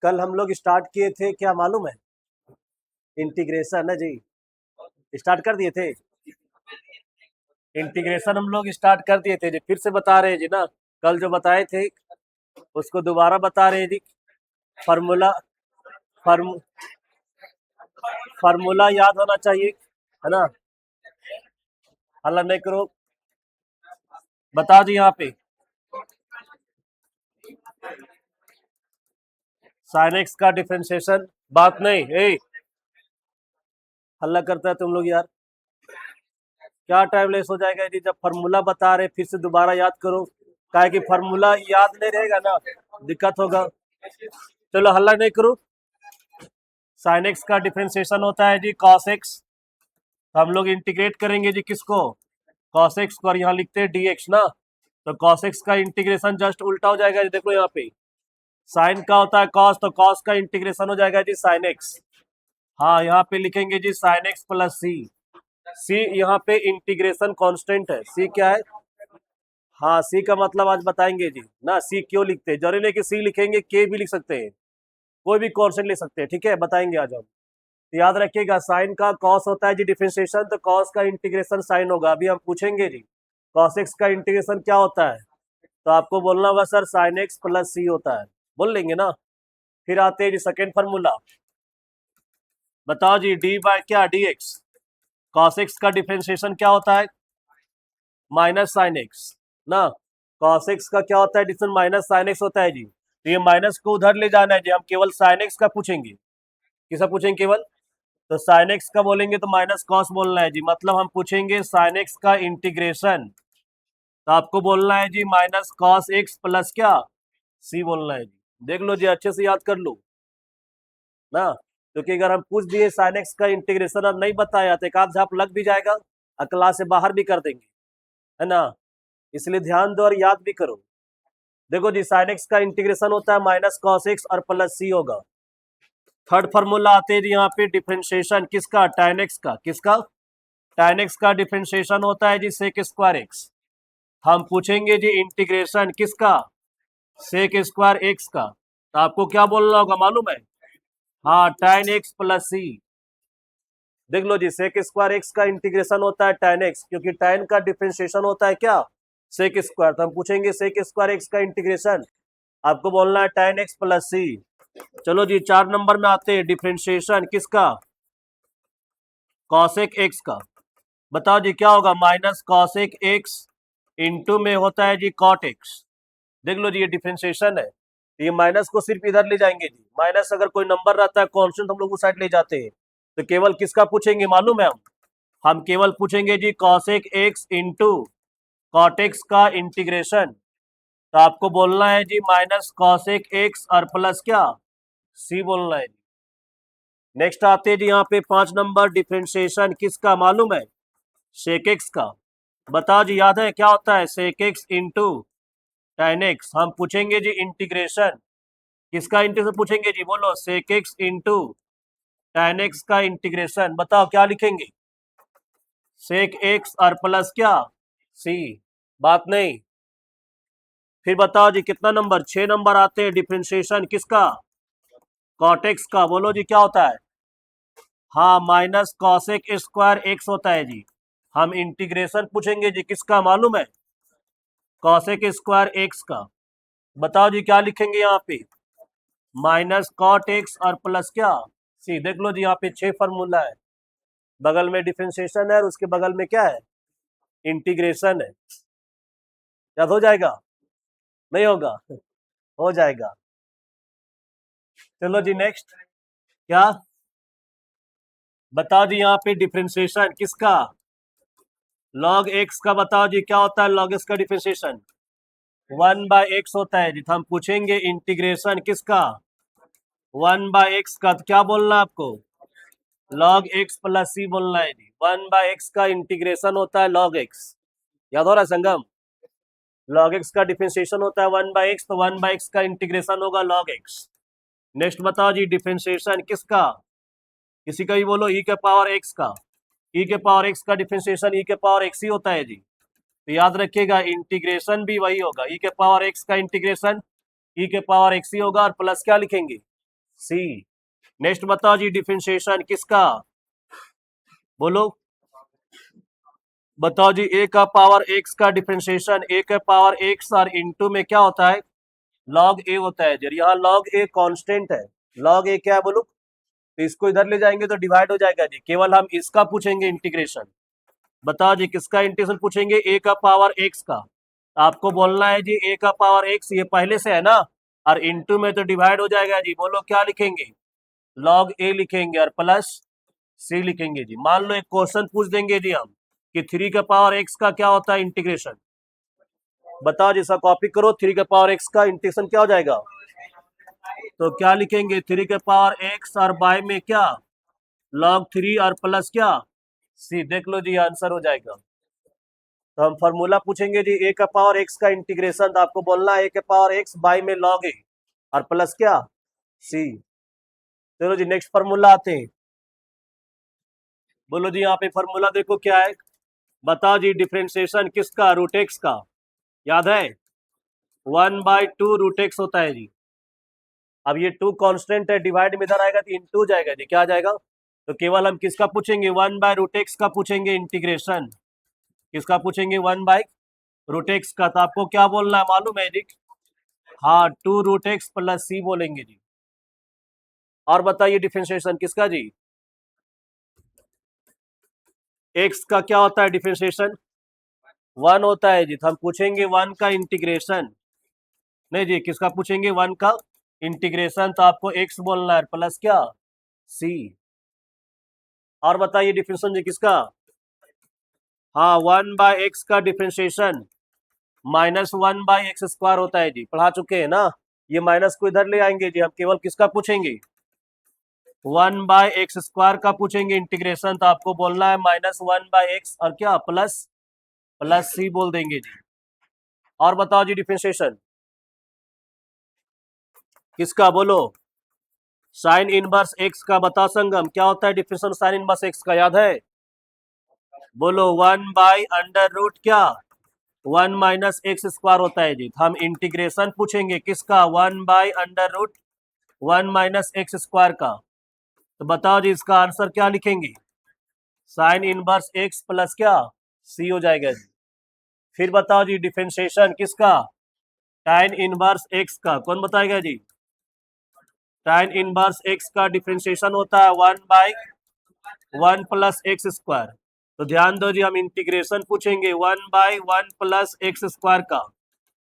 कल हम लोग स्टार्ट किए थे, क्या मालूम है? इंटीग्रेशन है जी। स्टार्ट कर दिए थे। इंटीग्रेशन हम लोग स्टार्ट कर दिए थे जी, फिर से बता रहे हैं जी ना। कल जो बताए थे उसको दोबारा बता रहे हैं जी। फार्मूला फार्मू फार्मूला याद होना चाहिए, है ना। हल्ला नहीं करो, बता दी यहाँ पे। साइन एक्स का डिफरेंशिएशन, बात नहीं ए, हल्ला करता है तुम लोग यार। क्या टाइम लेस हो जाएगा यदि जब फार्मूला बता रहे फिर से दोबारा याद करो। काहे कि फार्मूला याद नहीं रहेगा ना, दिक्कत होगा। चलो हल्ला नहीं करो। साइन एक्स का डिफरेंशिएशन होता है जी कॉस एक्स। हम लोग इंटीग्रेट करेंगे जी किसको, कॉस एक्स को, और यहाँ लिखते हैं डी एक्स ना। तो कॉस एक्स का इंटीग्रेशन जस्ट उल्टा हो जाएगा जी। देखो यहाँ पे साइन का होता है कॉस, तो कॉस का इंटीग्रेशन हो जाएगा जी साइन एक्स। हाँ यहाँ पे लिखेंगे जी साइन एक्स प्लस सी। सी यहाँ पे इंटीग्रेशन कांस्टेंट है। सी क्या है? हाँ सी का मतलब आज बताएंगे जी ना। सी क्यों लिखते हैं, जरूरी नहीं कि सी लिखेंगे, के भी लिख सकते हैं, कोई भी कांस्टेंट लिख सकते हैं, ठीक है, बताएंगे आज हम। तो याद रखिएगा साइन का कॉस होता है जी डिफरेंशिएशन, तो कॉस का इंटीग्रेशन साइन होगा। अभी हम पूछेंगे जी कॉस एक्स का इंटीग्रेशन क्या होता है, तो आपको बोलना होगा सर साइन एक्स प्लस सी होता है, बोल लेंगे ना। फिर आते हैं जी सेकेंड फार्मूला। बताओ जी डी बाय क्या डी एक्स, कॉस एक्स का डिफरेंशिएशन क्या होता है, माइनस साइन एक्स ना। कॉस एक्स का क्या होता है डिफरेंस, माइनस साइन एक्स होता है जी। तो ये माइनस को उधर ले जाना है जी, हम केवल साइन एक्स का पूछेंगे। किसका पूछेंगे केवल? तो साइन एक्स का बोलेंगे तो माइनस कॉस बोलना है जी, मतलब हम पूछेंगे साइन एक्स का इंटीग्रेशन, तो आपको बोलना है जी माइनस कॉस एक्स प्लस क्या सी बोलना है जी। देख लो जी, अच्छे से याद कर लो ना, क्योंकि अगर हम पूछ दिए साइन एक्स का इंटीग्रेशन और नहीं बताया तो एक आध झाप लग भी जाएगा और क्लास से बाहर भी कर देंगे, है ना। इसलिए ध्यान दो और याद भी करो। देखो जी साइन एक्स का इंटीग्रेशन होता है माइनस कॉस एक्स और प्लस सी होगा। थर्ड फार्मूला आते हैं जी यहाँ पे डिफरेंशिएशन किसका, tan एक्स का। किसका? tan एक्स का डिफरेंशिएशन होता है जी सेक स्क्वायर एक्स। हम पूछेंगे जी इंटीग्रेशन किसका, सेक स्क्वायर एक्स का। तो आपको क्या बोलना होगा मालूम है? हाँ tan एक्स प्लस सी। देख लो जी सेक स्क्वायर एक्स का इंटीग्रेशन होता है tan एक्स, क्योंकि tan का डिफरेंशिएशन होता है क्या, सेक स्क्वायर। तो हम पूछेंगे सेक स्क्वायर एक्स का इंटीग्रेशन, आपको बोलना है tan एक्स प्लस सी। चलो जी 4 नंबर में आते हैं डिफरेंशिएशन किसका, कॉसेक एक्स का। बताओ जी क्या होगा, माइनस कॉसेक एक्स इंटू में होता है जी कॉट एक्स। देख लो जी ये डिफरेंशिएशन है, ये माइनस को सिर्फ इधर ले जाएंगे जी। माइनस अगर कोई नंबर रहता है कॉन्स्टेंट, हम लोग उस साइड ले जाते हैं। तो केवल किसका पूछेंगे मालूम है? हम केवल पूछेंगे जी cosec x into cot x का इंटीग्रेशन, तो आपको बोलना है जी माइनस कॉसेक एक्स और प्लस क्या सी बोलना है। नेक्स्ट आते हैं जी यहाँ पे 5 नंबर डिफरेंशिएशन किसका मालूम है, सेक एक्स का। बताओ जी याद है क्या होता है, sec x into tan X. हम पूछेंगे जी इंटीग्रेशन किसका, इंटीग्रेशन पूछेंगे जी, बोलो sec x into tan x का इंटीग्रेशन। बताओ क्या लिखेंगे, सेक एक्स और प्लस क्या सी, बात नहीं। फिर बताओ जी कितना नंबर, 6 नंबर आते हैं डिफरेंशिएशन किसका, कॉट एक्स का। बोलो जी क्या होता है? हाँ माइनस कॉसेक स्क्वायर एक्स होता है जी। हम इंटीग्रेशन पूछेंगे जी किसका मालूम है, कॉसेक स्क्वायर एक्स का। बताओ जी क्या लिखेंगे यहाँ पे, माइनस कॉट एक्स और प्लस क्या सी। देख लो जी यहाँ पे 6 फार्मूला है, बगल में डिफरेंशिएशन है और उसके बगल में क्या है, इंटीग्रेशन है। याद हो जाएगा? नहीं होगा? हो जाएगा। चलो जी नेक्स्ट क्या, बताओ जी यहाँ पे डिफरेंशिएशन किसका, लॉग एक्स का। बताओ जी क्या होता है लॉग एक्स का डिफरेंशिएशन, 1/x होता है जी। तो हम पूछेंगे इंटीग्रेशन किसका, 1/x का। तो क्या बोलना है आपको, log x प्लस सी बोलना है जी। 1/x का इंटीग्रेशन होता है log x, याद हो रहा है संगम? log x का डिफरेंशिएशन होता है 1/x, तो 1/x का इंटीग्रेशन होगा log x। नेक्स्ट बताओ जी डिफरेंशिएशन किसका, किसी का भी बोलो e के पावर x का। e के पावर x का डिफरेंशिएशन e के पावर x ही होता है जी। तो याद रखिएगा इंटीग्रेशन भी वही होगा, e के पावर x का इंटीग्रेशन e के पावर x ही होगा, और प्लस क्या लिखेंगे, सी। नेक्स्ट बताओ जी डिफरेंशिएशन किसका, बोलो बताओ जी। ए का पावर एक्स का डिफरेंशिएशन, ए का पावर एक्स और इनटू में क्या होता है, लॉग ए होता है जी। यहाँ लॉग ए कांस्टेंट है, लॉग ए क्या है बोलो, तो इसको इधर ले जाएंगे तो डिवाइड हो जाएगा जी। केवल हम इसका पूछेंगे इंटीग्रेशन। बताओ जी किसका इंटीग्रेशन पूछेंगे, ए का पावर एक्स का। आपको बोलना है जी ए का पावर एक्स, ये पहले से है ना, और इनटू में तो डिवाइड हो जाएगा जी। बोलो क्या लिखेंगे, लॉग ए लिखेंगे और प्लस सी लिखेंगे जी। मान लो एक क्वेश्चन पूछ देंगे जी हम कि 3 का पावर एक्स का क्या होता है इंटीग्रेशन। बताओ जी, इसका कॉपी करो, 3 का पावर एक्स का इंटीग्रेशन क्या हो जाएगा, तो क्या लिखेंगे 3 के पावर एक्स और बाय में क्या, लॉग 3 और प्लस क्या सी। देख लो जी आंसर हो जाएगा। तो हम फॉर्मूला पूछेंगे जी ए का पावर एक्स का इंटीग्रेशन, तो आपको बोलना है ए के पावर एक्स बाय में लॉग ए और प्लस क्या सी। चलो जी नेक्स्ट फॉर्मूला आते हैं। बोलो जी यहाँ पे फॉर्मूला देखो क्या है, बताओ जी डिफरेंशिएशन किसका, रूट एक्स का, याद है 1/2 रूट एक्स होता है जी। अब ये 2 कांस्टेंट है, डिवाइड में इधर आएगा तो इंटू जाएगा जी, क्या आ जाएगा, तो केवल हम किसका पूछेंगे, 1/रूट एक्स का पूछेंगे इंटीग्रेशन। किसका पूछेंगे, 1/रूट एक्स का। तो आपको क्या बोलना है मालूम है जी, हाँ 2 रूट एक्स प्लस सी बोलेंगे जी। और बताइए डिफरेंशिएशन किसका जी, एक्स का क्या होता है डिफरेंशिएशन, 1 होता है जी। तो हम पूछेंगे 1 का इंटीग्रेशन, नहीं जी किसका पूछेंगे, 1 का इंटीग्रेशन। तो आपको एक्स बोलना है प्लस क्या सी। और बताइए डिफरेंशिएशन जी किसका, हाँ 1/एक्स का डिफरेंशिएशन -1/x² होता है जी, पढ़ा चुके हैं ना। ये माइनस को इधर ले आएंगे जी, हम केवल किसका पूछेंगे, 1/x² का पूछेंगे इंटीग्रेशन। तो आपको बोलना है -1/x और क्या प्लस प्लस सी बोल देंगे जी। और बताओ जी डिफरेंशिएशन किसका, बोलो साइन इनवर्स एक्स का। बताओ संगम क्या होता है डिफरेंशिएशन साइन इनवर्स एक्स का, याद है, बोलो 1/√, क्या 1 - x² होता है जी। तो हम इंटीग्रेशन पूछेंगे किसका, 1/√1 - x² का। तो बताओ जी इसका आंसर क्या लिखेंगे, साइन इनवर्स एक्स प्लस क्या सी हो जाएगा जी। फिर बताओ जी डिफरेंशिएशन किसका, tan इनवर्स एक्स का। कौन बताएगा जी, tan इनवर्स एक्स का डिफरेंशिएशन होता है 1/1 + x²। तो ध्यान दो जी, हम इंटीग्रेशन पूछेंगे 1/1 + x² का।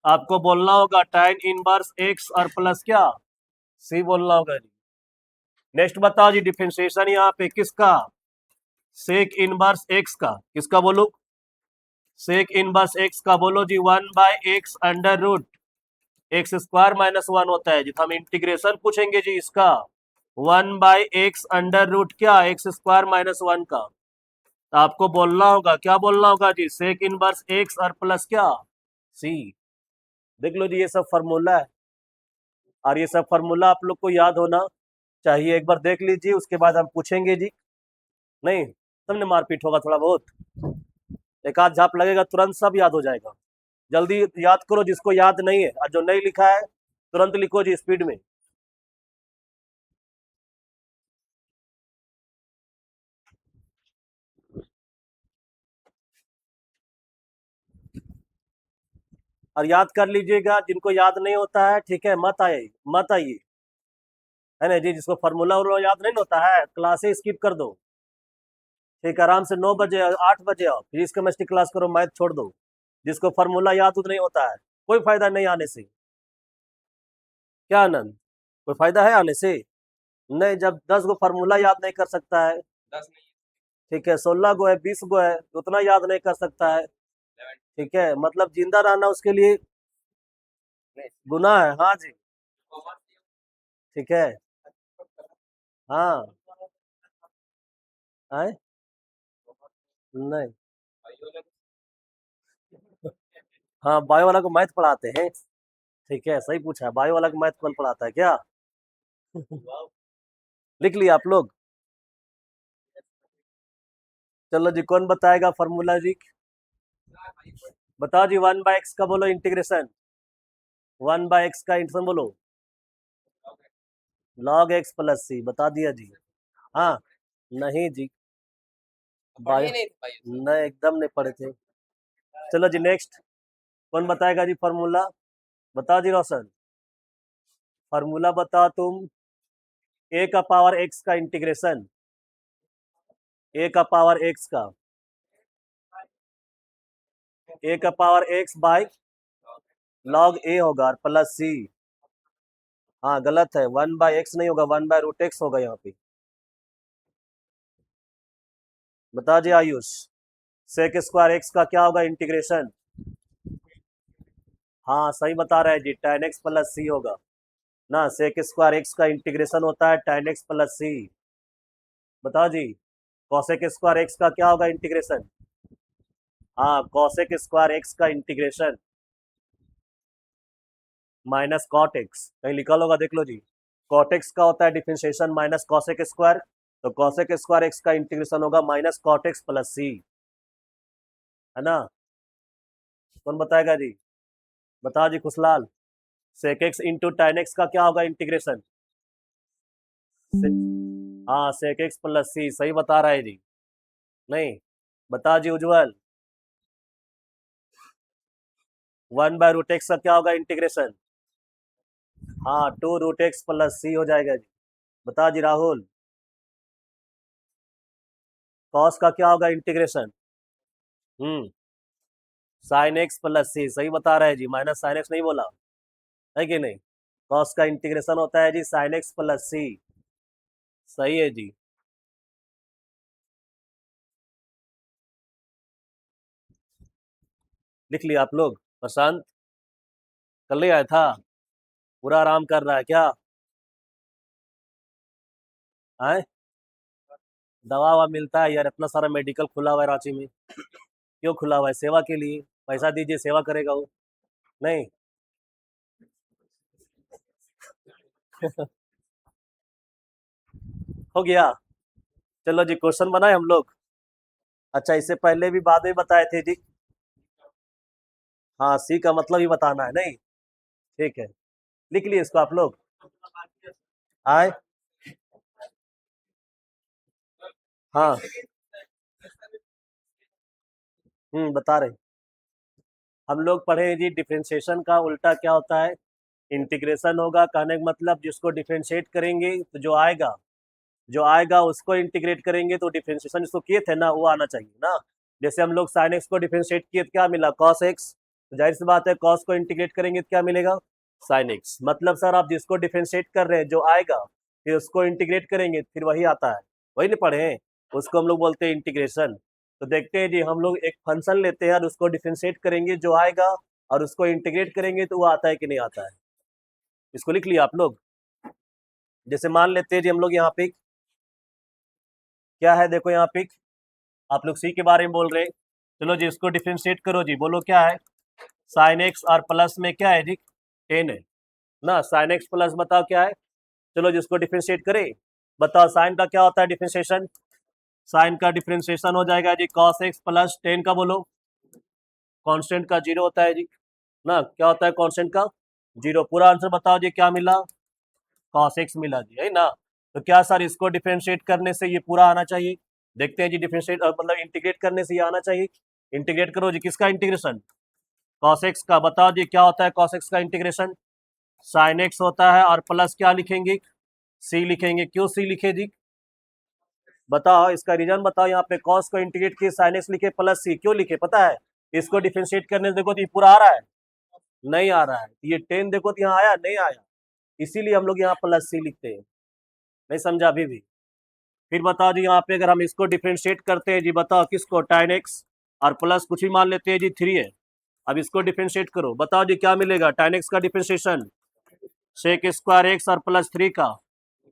आपको बोलना होगा tan इनवर्स एक्स और प्लस क्या सी बोलना होगा जी। नेक्स्ट बताओ जी डिफरेंशिएशन यहाँ पे किसका, सेक इनवर्स एक्स का। किसका बोलो, सेक इनवर्स एक्स का। बोलो जी 1/x√x² - 1 होता है जी। तो हम इंटीग्रेशन पूछेंगे जी इसका 1/x√, क्या x² - 1 का। तो आपको बोलना होगा, क्या बोलना होगा जी, सेक इनवर्स एक्स और प्लस क्या सी। देख लो जी ये सब फॉर्मूला है, और ये सब फॉर्मूला आप लोग को याद होना चाहिए। एक बार देख लीजिए, उसके बाद हम पूछेंगे जी, नहीं तुमने मारपीट होगा थोड़ा बहुत, एक आध झाप लगेगा तुरंत सब याद हो जाएगा। जल्दी याद करो जिसको याद नहीं है, और जो नहीं लिखा है तुरंत लिखो जी स्पीड में। और याद कर लीजिएगा, जिनको याद नहीं होता है ठीक है मत आइए, मत आइए, है ना जी। जिसको फार्मूला याद नहीं होता है क्लासे स्किप कर दो, ठीक है, आराम से 9 बजे 8 बजे आओ, फिजिक्स केमिस्ट्री क्लास करो, मैथ छोड़ दो। जिसको फार्मूला याद नहीं होता है कोई फायदा नहीं आने से। क्या आनंद, कोई फायदा है आने से, नहीं। जब 10 गो फार्मूला याद नहीं कर सकता है, ठीक है, 16 गो है 20 गो है, उतना याद नहीं कर सकता है, ठीक है, मतलब जिंदा रहना उसके लिए गुनाह है। हाँ जी, ठीक है, हाँ है, नहीं, हाँ बायो वाला को मैथ पढ़ाते हैं, ठीक है, सही पूछा है, बायो वाला को मैथ कौन पढ़ाता है क्या। लिख लिया आप लोग, चलो जी कौन बताएगा फॉर्मूला जी, बताओ जी 1/x का बोलो इंटीग्रेशन, 1/x का इंटीग्रेशन बोलो, log x प्लस सी, बता दिया जी। हाँ, नहीं जी, बायो नहीं, एकदम नहीं पढ़े थे। चलो जी नेक्स्ट, कौन बताएगा जी फॉर्मूला? बताओ जी रोशन, फॉर्मूला बताओ तुम। ए का पावर एक्स का इंटीग्रेशन, ए का पावर एक्स का, ए का पावर एक्स बाई लॉग ए होगा और प्लस सी। हाँ गलत है, 1/x नहीं होगा, 1/√x होगा यहाँ पे। बता जी आयुष, सेक स्क्वायर एक्स का क्या होगा इंटीग्रेशन? हाँ सही बता रहे हैं जी, tan x प्लस सी होगा ना। सेक स्क्वायर एक्स का इंटीग्रेशन होता है tan x प्लस सी। बताओ जी, कॉसेक स्क्वायर एक्स का क्या होगा इंटीग्रेशन? हाँ, कॉसेक स्क्वायर एक्स का इंटीग्रेशन माइनस कॉट एक्स, कहीं लिखा होगा देख लो जी। कॉट एक्स का होता है डिफरेंशिएशन माइनस कॉसेक स्क्वायर, तो कॉसेक स्क्वायर एक्स का इंटीग्रेशन होगा minus cot x plus C, है ना। कौन बताएगा जी? बताओ जी Khushlal, sec x into tan x का क्या होगा इंटीग्रेशन? हाँ सेक एक्स प्लस सी, सही बता रहा है जी। नहीं, बता जी उज्जवल, 1/√x का क्या होगा इंटीग्रेशन? हाँ 2√x प्लस सी हो जाएगा जी। बता जी राहुल, कॉस का क्या होगा इंटीग्रेशन? साइन एक्स प्लस सी, सही बता रहे हैं जी, माइनस साइन एक्स नहीं बोला है कि नहीं। कॉस का इंटीग्रेशन होता है जी साइन एक्स प्लस सी, सही है जी। लिख लिया आप लोग? प्रशांत कल नहीं आया था, पूरा आराम कर रहा है क्या? आए, दवा ववा मिलता है यार, इतना सारा मेडिकल खुला हुआ है रांची में। क्यों खुला हुआ है? सेवा के लिए, पैसा दीजिए सेवा करेगा वो। नहीं हो गया। चलो जी क्वेश्चन बनाए हम लोग। अच्छा, इससे पहले भी बाद में बताए थे जी। हाँ सी का मतलब ही बताना है, नहीं ठीक है, लिख लिए इसको आप लोग। आए, हाँ बता रहे। हम लोग पढ़े जी डिफरेंशिएशन का उल्टा क्या होता है, इंटीग्रेशन होगा। कहने का मतलब जिसको डिफरेंशिएट करेंगे तो जो आएगा उसको इंटीग्रेट करेंगे, तो डिफरेंशिएशन जिसको किए थे ना वो आना चाहिए ना। जैसे हम लोग साइन एक्स को डिफरेंशिएट किए तो क्या मिला? Cos x. तो जाहिर सी बात है कॉस को इंटीग्रेट करेंगे तो क्या मिलेगा? Sine x. मतलब सर आप जिसको डिफरेंशिएट कर रहे हैं जो आएगा, फिर उसको इंटीग्रेट करेंगे फिर वही आता है, वही नहीं पढ़े हैं, उसको हम लोग बोलते हैं इंटीग्रेशन। तो देखते हैं जी, हम लोग एक फंक्शन लेते हैं और उसको डिफरेंशिएट करेंगे जो आएगा, और उसको इंटीग्रेट करेंगे तो वो आता है कि नहीं आता है। इसको लिख लिया आप लोग? जैसे मान लेते हैं जी हम लोग यहाँ पे क्या है, देखो यहाँ पे आप लोग सी के बारे में बोल रहे हैं। चलो जी इसको डिफरेंशिएट करो जी, बोलो क्या है? साइन एक्स और प्लस में क्या है जी? 10 है ना। साइन एक्स प्लस बताओ क्या है? चलो जिसको डिफरेंशिएट करें, बताओ साइन का क्या होता है डिफरेंशिएशन? साइन का डिफरेंशिएशन हो जाएगा जी कॉस एक्स प्लस 10 का, बोलो कांस्टेंट का 0 होता है जी ना। क्या होता है कांस्टेंट का? 0। पूरा आंसर बताओ जी क्या मिला? कॉस एक्स मिला जी, है ना। तो क्या सर इसको डिफरेंशिएट करने से ये पूरा आना चाहिए? देखते हैं जी, डिफरेंशिएट मतलब इंटीग्रेट करने से ये आना चाहिए। इंटीग्रेट करो जी, किसका इंटीग्रेशन? कॉस एक्स का। बताओ जी क्या होता है कॉस एक्स का इंटीग्रेशन? साइन एक्स होता है और प्लस क्या लिखेंगे? सी लिखेंगे। क्यों सी लिखे जी? बताओ इसका रीजन बताओ। यहाँ पे कॉस को इंटीग्रेट किए, साइन एक्स लिखे, प्लस सी क्यों लिखे पता है? इसको डिफरेंशिएट करने से देखो तो ये पूरा आ रहा है, नहीं आ रहा है। ये 10 देखो तो यहाँ आया, नहीं आया, इसीलिए हम लोग यहाँ प्लस सी लिखते हैं। नहीं समझा अभी भी? फिर बताओ जी, यहाँ पे अगर हम इसको डिफरेंशिएट करते हैं जी, बताओ किसको? tan x और प्लस कुछ भी मान लेते हैं जी 3 है। अब इसको डिफरेंशिएट करो, बताओ जी क्या मिलेगा? tan x का डिफरेंशिएशन सेक स्क्वायर एक्स और प्लस 3 का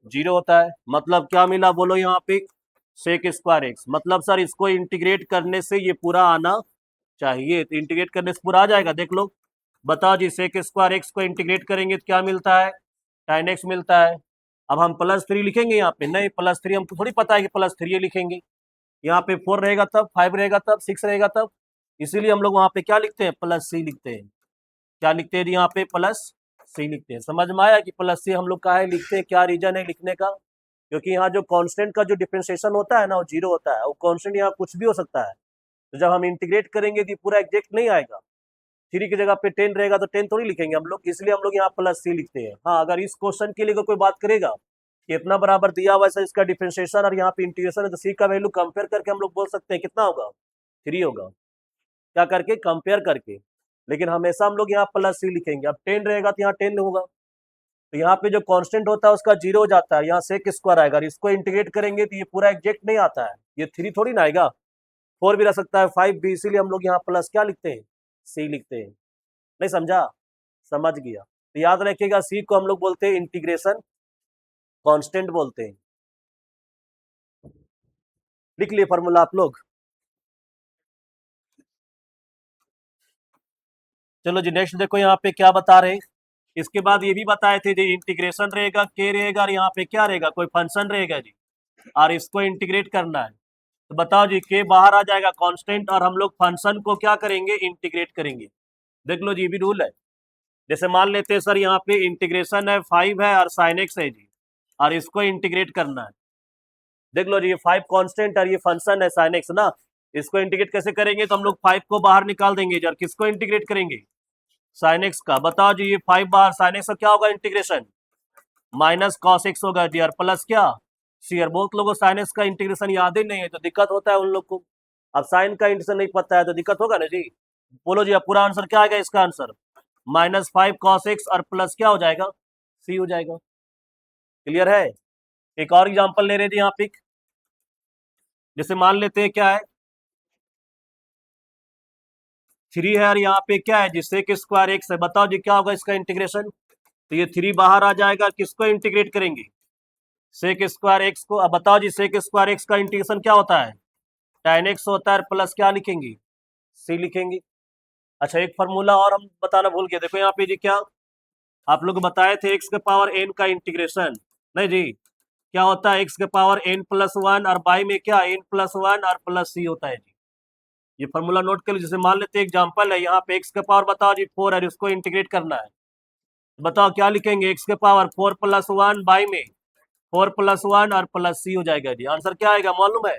0 होता है। मतलब क्या मिला बोलो यहाँ पे? Sec square X. मतलब सर इसको इंटीग्रेट करने से ये पूरा आना चाहिए, तो इंटीग्रेट करने से पूरा आ जाएगा, देख लो। बताओ जी सेक स्क्वायर एक्स को इंटीग्रेट करेंगे तो क्या मिलता है? tan x मिलता है। अब हम प्लस 3 लिखेंगे यहाँ पे? नहीं, प्लस 3 हमको थोड़ी पता है कि प्लस 3 लिखेंगे। यहाँ पे 4 रहेगा तब, 5 रहेगा तब, 6 रहेगा तब, इसीलिए हम लोग वहाँ पे क्या लिखते हैं? प्लस सी लिखते हैं। क्या लिखते हैं जी यहाँ पे? प्लस सी लिखते हैं। समझ में आया कि प्लस सी हम लोग काहे लिखते हैं, क्या रीजन है लिखने का? क्योंकि यहाँ जो कांस्टेंट का जो डिफरेंशिएशन होता है ना वो जीरो होता है, वो कांस्टेंट यहाँ कुछ भी हो सकता है। तो जब हम इंटीग्रेट करेंगे तो ये पूरा एग्जैक्ट नहीं आएगा। 3 की जगह पे 10 रहेगा तो 10 थोड़ी लिखेंगे हम लोग, इसलिए हम लोग यहाँ प्लस सी लिखते हैं। हाँ, अगर इस क्वेश्चन के लिए कोई बात करेगा कि इतना बराबर दिया हुआ है इसका डिफरेंशिएशन और यहाँ पे इंटीग्रेशन है, तो सी का वैल्यू कंपेयर करके हम लोग बोल सकते हैं कितना होगा, 3 होगा। क्या करके? कंपेयर करके। लेकिन हमेशा हम लोग यहाँ प्लस सी लिखेंगे। अब 10 रहेगा तो यहाँ 10 होगा, तो यहाँ पे जो कांस्टेंट होता है उसका जीरो हो जाता है, यहाँ सेक स्क्वायर आएगा। इसको इंटीग्रेट करेंगे तो ये पूरा एग्जैक्ट नहीं आता है, ये 3 थोड़ी ना आएगा, 4 भी रह सकता है, 5 भी, इसीलिए हम लोग यहाँ प्लस क्या लिखते हैं, सी लिखते हैं। नहीं समझा? समझ गया तो याद रखिएगा, सी को हम लोग बोलते हैं इंटीग्रेशन कांस्टेंट बोलते हैं। लिख लिए फॉर्मूला आप लोग? चलो जी, नेक्स्ट देखो यहाँ पे क्या बता रहे हैं। इसके बाद ये भी बताए थे जी, इंटीग्रेशन रहेगा, के रहेगा, और यहाँ पे क्या रहेगा, कोई फंक्शन रहेगा जी, और इसको इंटीग्रेट करना है। तो बताओ जी, के बाहर आ जाएगा कांस्टेंट, और हम लोग फंक्शन को क्या करेंगे, इंटीग्रेट करेंगे। देख लो जी, ये भी रूल है। जैसे मान लेते हैं सर, यहाँ पे इंटीग्रेशन है 5 है और साइन एक्स है जी, और इसको इंटीग्रेट करना है। देख लो जी, ये 5 कांस्टेंट और ये फंक्शन है साइन एक्स ना, इसको इंटीग्रेट कैसे करेंगे, तो हम लोग 5 को बाहर निकाल देंगे जी, और किसको इंटीग्रेट करेंगे, साइन एक्स का। बताओ जी, ये 5 बाहर, साइन एक्स का क्या होगा इंटीग्रेशन, माइनस कॉस एक्स होगा जी, और प्लस क्या, सी। और बहुत लोगों को साइन एक्स का इंटीग्रेशन याद ही नहीं है, तो दिक्कत होता है उन लोग को। अब साइन का इंटीग्रेशन नहीं पता है तो दिक्कत होगा ना जी। बोलो जी, अब पूरा आंसर क्या आएगा इसका आंसर, -5 cos x और प्लस क्या हो जाएगा, सी हो जाएगा। क्लियर है? एक और एग्जांपल ले रहे थे यहाँ पे, जैसे मान लेते हैं क्या है, 3 है और यहाँ पे क्या है जी, सेक स्क्वायर एक्स है। बताओ जी क्या होगा इसका इंटीग्रेशन, तो ये 3 बाहर आ जाएगा, किसको इंटीग्रेट करेंगे, सेक स्क्वायर एक्स को। अब बताओ जी, सेक स्क्वायर एक्स का इंटीग्रेशन क्या होता है, tan x होता है, प्लस क्या लिखेंगे, सी लिखेंगे। अच्छा, एक फार्मूला और हम बताना भूल गए, देखो यहाँ पे जी, क्या आप लोग बताए थे एक्स के पावर n का इंटीग्रेशन, नहीं जी, क्या होता है एक्स के पावर n+1 और बाई में क्या n+1 और प्लस सी होता है जी। ये फॉर्मूला नोट कर लीजिए। जैसे मान लेते हैं एग्जांपल है, यहाँ पे एक्स के पावर बताओ जी 4 है, इसको इंटीग्रेट करना है। बताओ क्या लिखेंगे, एक्स के पावर 4+1 बाई में 4+1 और प्लस सी हो जाएगा जी। आंसर क्या आएगा मालूम है,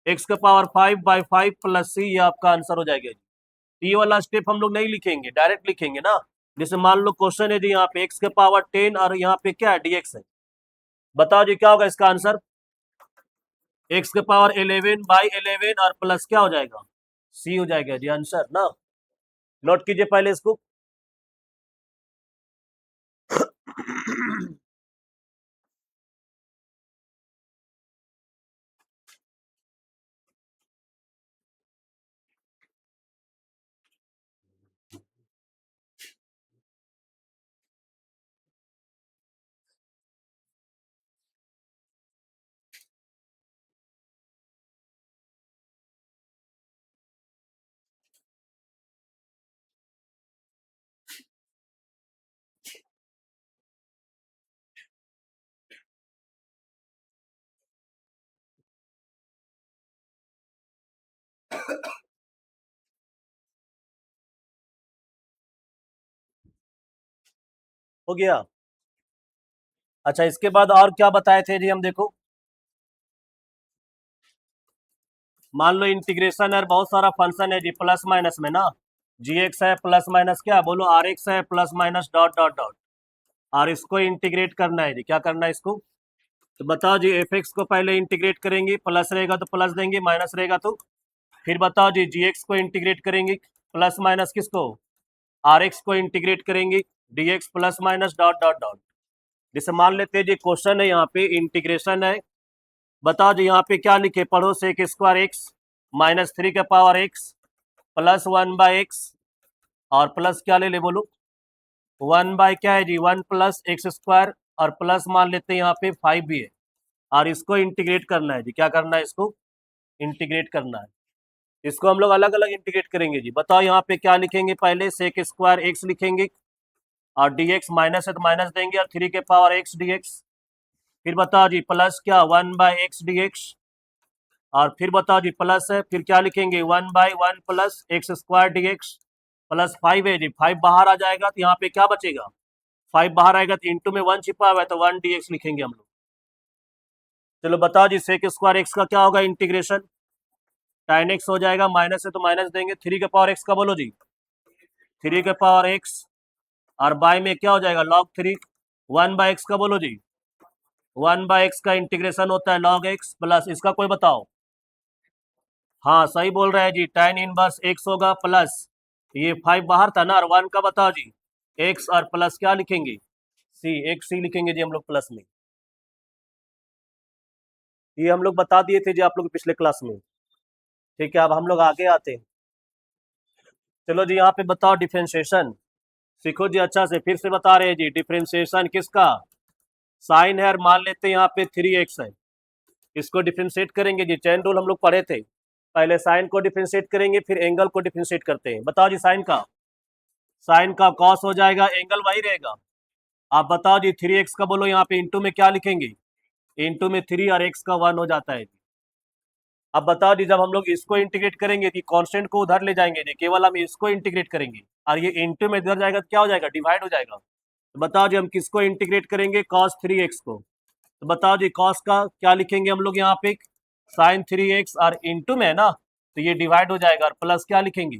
एक्स के पावर 5/5 प्लस सी, ये आपका आंसर हो जाएगा जी। ये वाला स्टेप हम लोग नहीं लिखेंगे, डायरेक्ट लिखेंगे ना। जैसे मान लो क्वेश्चन है जी, यहाँ पे एक्स के पावर 10 और यहाँ पे क्या है, dx है। बताओ जी क्या होगा इसका आंसर, एक्स के पावर 11/11 और प्लस क्या हो जाएगा, सी हो जाएगा जी आंसर ना। नोट कीजिए पहले इसको। हो गया। अच्छा, इसके बाद और क्या बताए थे जी हम, देखो मान लो इंटीग्रेशन है, बहुत सारा फंक्शन है जी प्लस माइनस में ना, जी एक्स है प्लस माइनस क्या बोलो, आर एक्स है plus minus dot dot dot, और इसको इंटीग्रेट करना है जी। क्या करना है इसको, तो बताओ जी, एफ एक्स को पहले इंटीग्रेट करेंगे, प्लस रहेगा तो प्लस देंगे, माइनस रहेगा तो फिर बताओ जी, जी एक्स को इंटीग्रेट करेंगे, प्लस माइनस किसको, आर एक्स को इंटीग्रेट करेंगे, D x plus minus dot dot dot. जैसे मान लेते हैं जी, क्वेश्चन है यहाँ पे इंटीग्रेशन है। बताओ जी यहाँ पे क्या लिखे, पढ़ो, सेक स्क्वायर एक्स -3 के पावर एक्स प्लस 1/x, और प्लस क्या ले ले बोलो, 1 बाय क्या है जी, 1 प्लस एक्स स्क्वायर, और प्लस मान लेते हैं यहाँ पे 5 भी है, और इसको इंटीग्रेट करना है जी। क्या करना है, इसको इंटीग्रेट करना है। इसको हम लोग अलग अलग इंटीग्रेट करेंगे जी। बताओ यहाँ पे क्या लिखेंगे, पहले सेक स्क्वायर एक्स लिखेंगे, और डी एक्स माइनस है तो माइनस देंगे, और 3 के पावर एक्स डी एक्स। फिर बताओ जी प्लस क्या, 1/x डी एक्स, और फिर बताओ जी प्लस है, फिर क्या लिखेंगे, 1/1 plus x square D x, plus 5 है जी, 5 बाहर आ जाएगा तो यहाँ पे क्या बचेगा, 5 बाहर आएगा तो इंटू में 1 छिपा हुआ है तो 1 dx लिखेंगे हम लोग। चलो बताओ जी, सेक स्क्वायर एक्स का क्या होगा इंटीग्रेशन? tan x हो जाएगा, माइनस है तो माइनस देंगे, 3 के पावर x का बोलो जी, 3 के पावर x, और बाय में क्या हो जाएगा log 3, 1 बाय एक्स का बोलो जी, 1 बाय एक्स का इंटीग्रेशन होता है log x प्लस इसका कोई बताओ। हाँ सही बोल रहे हैं जी, tan इनवर्स x होगा प्लस ये 5 बाहर था ना, और 1 का बताओ जी, x और प्लस क्या लिखेंगे, c, एक c लिखेंगे जी हम लोग प्लस में। ये हम लोग बता दिए थे जी आप लोग पिछले क्लास में। ठीक है, अब हम लोग आगे आते हैं। चलो जी यहाँ पे बताओ डिफरेंशिएशन, सीखो जी अच्छा से, फिर से बता रहे हैं जी डिफरेंशिएशन किसका, साइन है और मान लेते हैं यहाँ पे 3x है, इसको डिफरेंशिएट करेंगे जी, चेन रूल हम लोग पढ़े थे, पहले साइन को डिफरेंशिएट करेंगे फिर एंगल को डिफरेंशिएट करते हैं। बताओ जी साइन का कॉस हो जाएगा, एंगल वही रहेगा। आप बताओ जी 3x का बोलो यहाँ पे इंटू में क्या लिखेंगे, इंटू में 3 और x का 1 हो जाता है। अब बताओ जी जब हम लोग इसको इंटीग्रेट करेंगे कि कांस्टेंट को उधर ले जाएंगे जी, केवल हम इसको इंटीग्रेट करेंगे और ये इंटू में इधर जाएगा तो क्या हो जाएगा, डिवाइड हो जाएगा। तो बताओ जी हम किसको इंटीग्रेट करेंगे, cos 3x को, तो बताओ जी cos का क्या लिखेंगे हम लोग यहाँ पे, sin 3x, और इंटू में है ना तो ये डिवाइड हो जाएगा, और प्लस क्या लिखेंगे।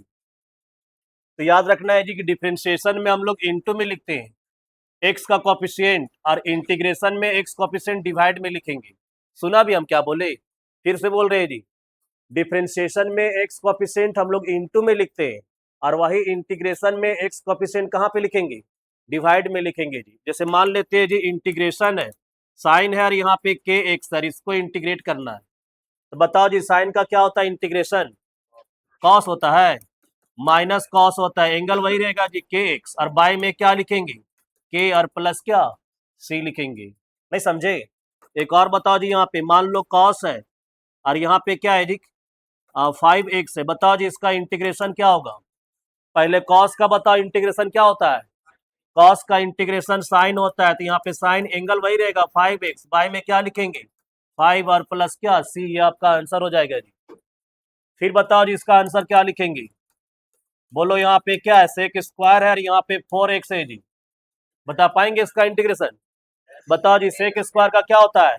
तो याद रखना है जी कि डिफरेंशिएशन में हम लोग इंटू में लिखते हैं x का कॉफिशिएंट, और इंटीग्रेशन में x कॉफिशिएंट डिवाइड में लिखेंगे। सुना भी हम क्या बोले, फिर से बोल रहे हैं जी, डिफरेंशिएशन में x कॉफिशिएंट हम लोग इंटू में लिखते हैं, और वही इंटीग्रेशन में x कॉफिशिएंट कहाँ पे लिखेंगे, डिवाइड में लिखेंगे जी। जैसे मान लेते हैं जी इंटीग्रेशन है, साइन है और यहाँ पे के एक्स, सर इसको इंटीग्रेट करना है, तो बताओ जी साइन का क्या होता है इंटीग्रेशन, कॉस होता है, माइनस कॉस होता है, एंगल वही रहेगा जी के एक्स, और बाय में क्या लिखेंगे, के और प्लस क्या, सी लिखेंगे। नहीं समझे? एक और बताओ जी, यहाँ पे मान लो कॉस है और यहाँ पे क्या है जी 5x है, बताओ जी इसका इंटीग्रेशन क्या होगा। पहले कॉस का बताओ इंटीग्रेशन क्या होता है, कॉस का इंटीग्रेशन साइन होता है, तो यहाँ पे साइन एंगल वही रहेगा 5x, बाय में क्या लिखेंगे 5 और प्लस क्या c, ये आपका आंसर हो जाएगा जी। फिर बताओ जी इसका आंसर क्या लिखेंगे, बोलो यहाँ पे क्या है, सेक स्क्वायर है और यहाँ पे 4x है जी, बता पाएंगे इसका इंटीग्रेशन। बताओ जी सेक स्क्वायर का क्या होता है,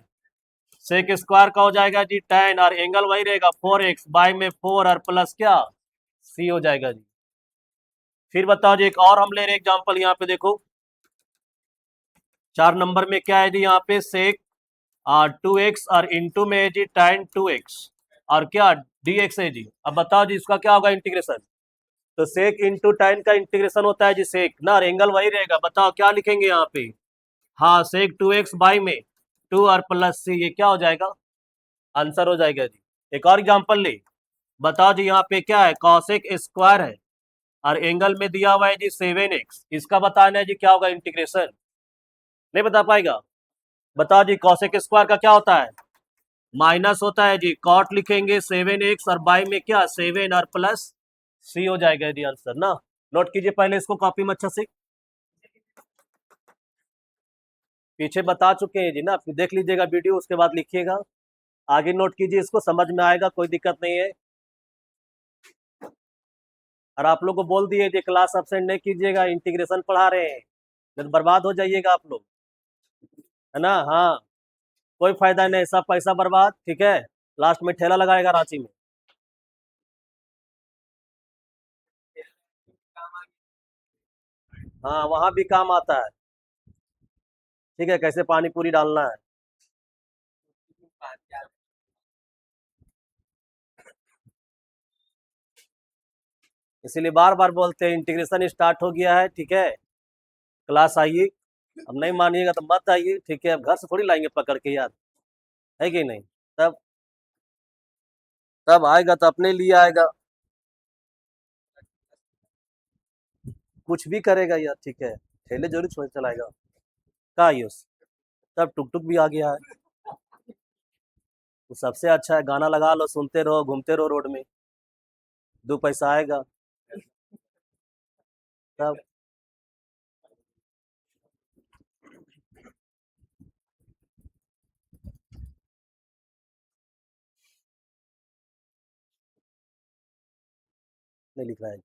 सेक स्क्वायर का हो जाएगा जी tan, और एंगल वही रहेगा 4x, बाय में 4 और प्लस क्या c हो जाएगा जी। फिर बताओ जी एक और हम ले रहे एग्जांपल, यहाँ पे देखो 4 नंबर में क्या है जी, यहाँ पे सेक 2x और इंटू में है जी tan 2x, और क्या dx है जी। अब बताओ जी इसका क्या होगा इंटीग्रेशन, तो सेक इंटू tan का इंटीग्रेशन होता है जी सेक ना, और एंगल वही रहेगा, बताओ क्या लिखेंगे यहाँ पे, हाँ सेक 2x बाई में 2 और प्लस c, ये क्या हो जाएगा, आंसर हो जाएगा जी। एक और एग्जांपल ले, बताओ जी यहाँ पे क्या है, कॉसेक स्क्वायर है और एंगल में दिया हुआ है जी 7x, इसका बताना है जी क्या होगा इंटीग्रेशन, नहीं बता पाएगा। बताओ जी कॉसेक स्क्वायर का क्या होता है, माइनस होता है जी, कॉट लिखेंगे 7x और बाई में क्या 7 और प्लस c हो जाएगा जी आंसर ना। नोट कीजिए पहले इसको कॉपी में अच्छा से, पीछे बता चुके हैं जी ना, फिर देख लीजिएगा वीडियो उसके बाद लिखिएगा, आगे नोट कीजिए, इसको समझ में आएगा, कोई दिक्कत नहीं है। और आप लोग को बोल दिए जी क्लास अब्सेंट नहीं कीजिएगा, इंटीग्रेशन पढ़ा रहे हैं, नहीं तो बर्बाद हो जाइएगा आप लोग, है ना। हाँ कोई फायदा नहीं, सब पैसा बर्बाद, ठीक है, लास्ट में ठेला लगाएगा रांची में। हाँ वहां भी काम आता है, ठीक है, कैसे पानी पूरी डालना है। इसीलिए बार बार बोलते हैं इंटीग्रेशन स्टार्ट हो गया है, ठीक है, क्लास आइए, अब नहीं मानिएगा तो मत आइए, ठीक है, अब घर से थोड़ी लाएंगे पकड़ के यार, है कि नहीं। तब तब आएगा तो अपने लिए आएगा, कुछ भी करेगा यार, ठीक है, ठेले जरूर छोड़ चलाएगा, का यूज, तब टुक टुक भी आ गया है, तो सबसे अच्छा है गाना लगा लो, सुनते रहो, घूमते रहो रोड में, 2 पैसा आएगा। तब नहीं लिख रहा है।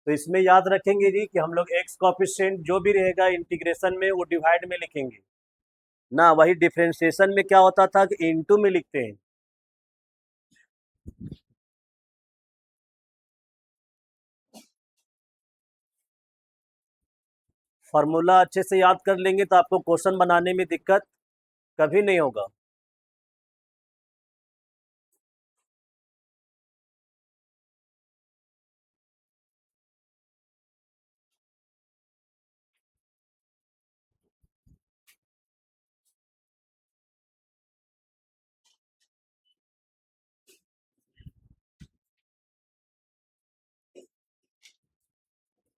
तो इसमें याद रखेंगे जी कि हम लोग एक्स कोएफिशिएंट जो भी रहेगा इंटीग्रेशन में वो डिवाइड में लिखेंगे ना, वही डिफरेंशिएशन में क्या होता था कि इनटू में लिखते हैं। फॉर्मूला अच्छे से याद कर लेंगे तो आपको क्वेश्चन बनाने में दिक्कत कभी नहीं होगा।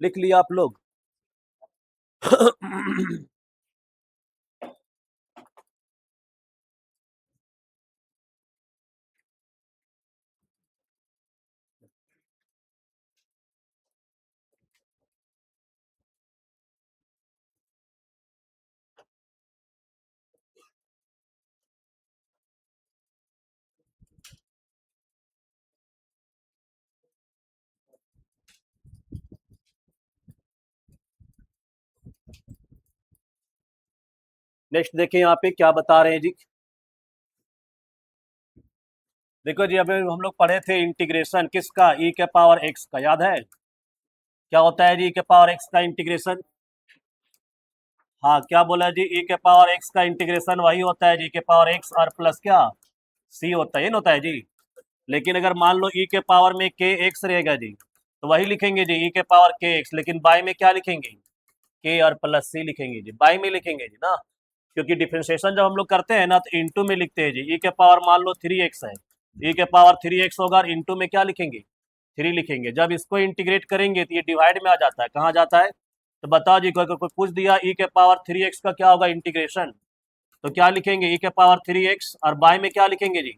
लिख लिया आप लोग? नेक्स्ट देखिए यहाँ पे क्या बता रहे हैं जी। देखो जी, अभी हम लोग पढ़े थे इंटीग्रेशन किसका, ई के पावर एक्स का, याद है क्या होता है जी ई के पावर एक्स का इंटीग्रेशन? हाँ, क्या बोला जी, ई के पावर एक्स का इंटीग्रेशन वही होता है जी के पावर एक्स और प्लस क्या सी होता है, ये ना होता है जी। लेकिन अगर मान लो ई के पावर में के एक्स रहेगा जी, तो वही लिखेंगे जी ई के पावर के एक्स, लेकिन बाय में क्या लिखेंगे, के और प्लस सी लिखेंगे जी, बाय में लिखेंगे जी ना, क्योंकि डिफरेंशिएशन जब हम लोग करते हैं ना तो इनटू में लिखते हैं जी। ई के पावर मान लो 3x है, ई के पावर 3x होगा और इनटू में क्या लिखेंगे, 3 लिखेंगे। जब इसको इंटीग्रेट करेंगे तो ये डिवाइड में आ जाता है, कहाँ जाता है, तो बताओ जी, कोई पूछ दिया ई के पावर 3x का क्या होगा इंटीग्रेशन, तो क्या लिखेंगे ई के पावर 3x और बाय में क्या लिखेंगे जी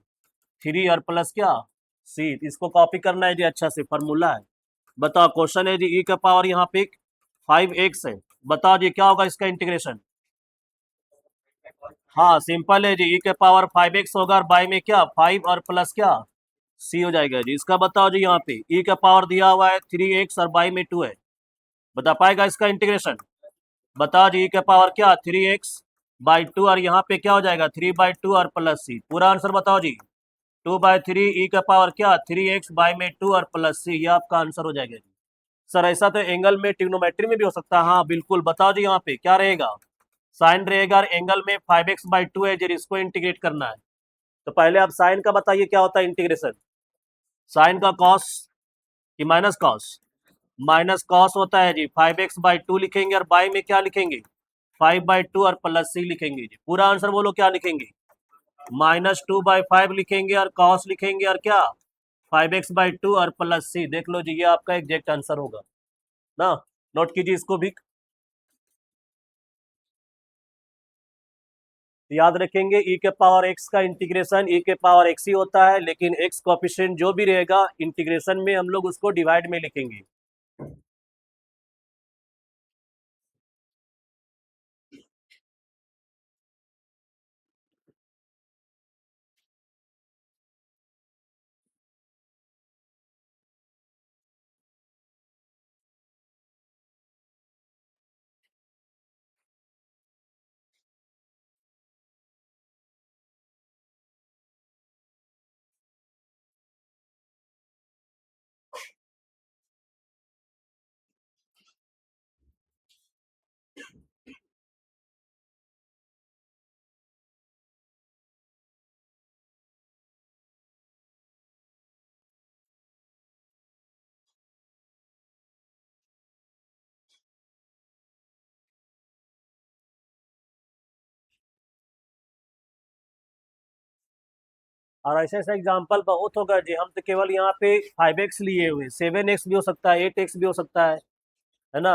3 और प्लस क्या सी। इसको कॉपी करना है जी, अच्छा से फॉर्मूला है। बताओ क्वेश्चन है जी ई का पावर यहाँ पे 5x है, बताओ जी क्या होगा इसका इंटीग्रेशन। हाँ सिंपल है जी, ई के पावर 5x होगा और बाय में क्या 5 और प्लस क्या सी हो जाएगा जी। इसका बताओ जी, यहाँ पे ई का पावर दिया हुआ है 3x और बाय में 2 है, बता पाएगा इसका इंटीग्रेशन? बताओ जी ई के पावर क्या 3x/2 और यहाँ पे क्या हो जाएगा 3/2 और प्लस सी, पूरा आंसर बताओ जी। 2/3 ई का पावर क्या 3x बाय में 2 और प्लस सी, ये आपका आंसर हो जाएगा जी। सर ऐसा तो एंगल में ट्रिग्नोमेट्री में भी हो सकता है, हाँ बिल्कुल। बताओ जी यहाँ पे क्या रहेगा, साइन रहेगा और एंगल में 5x/2 है जी, इसको इंटीग्रेट करना है। तो पहले आप साइन का बताइए क्या होता है इंटीग्रेशन, साइन का कॉस कि माइनस कॉस, माइनस कॉस होता है जी, 5x/2 लिखेंगे और बाय में क्या लिखेंगे 5/2 और प्लस सी लिखेंगे जी। पूरा आंसर बोलो क्या लिखेंगे, -2/5 लिखेंगे और कॉस लिखेंगे और क्या 5x/2 और प्लस सी। देख लो जी, ये आपका एग्जैक्ट आंसर होगा ना, नोट कीजिए इसको भी। याद रखेंगे ई के पावर एक्स का इंटीग्रेशन ई के पावर एक्स ही होता है, लेकिन एक्स कोएफिशिएंट जो भी रहेगा इंटीग्रेशन में हम लोग उसको डिवाइड में लिखेंगे। और ऐसे ऐसे एग्जाम्पल बहुत होगा जी, हम तो केवल यहाँ पे 5x लिए हुए, 7x भी हो सकता है, 8x भी हो सकता है ना।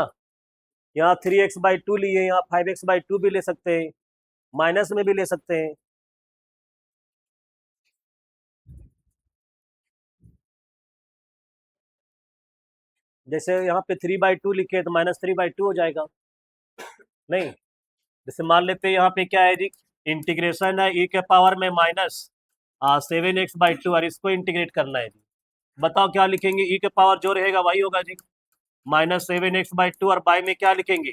यहाँ 3x/2 लिए, यहाँ 5x/2 भी ले सकते हैं, माइनस में भी ले सकते हैं। जैसे यहाँ पे 3/2 लिखे तो -3/2 हो जाएगा, नहीं। जैसे मान लेते हैं यहाँ पे क्या है जी, इंटीग्रेशन है ई के पावर में -7x/2 और इसको इंटीग्रेट करना है जी। बताओ क्या लिखेंगे, ई के पावर जो रहेगा वही होगा जी। -7x/2 और बाई में क्या लिखेंगे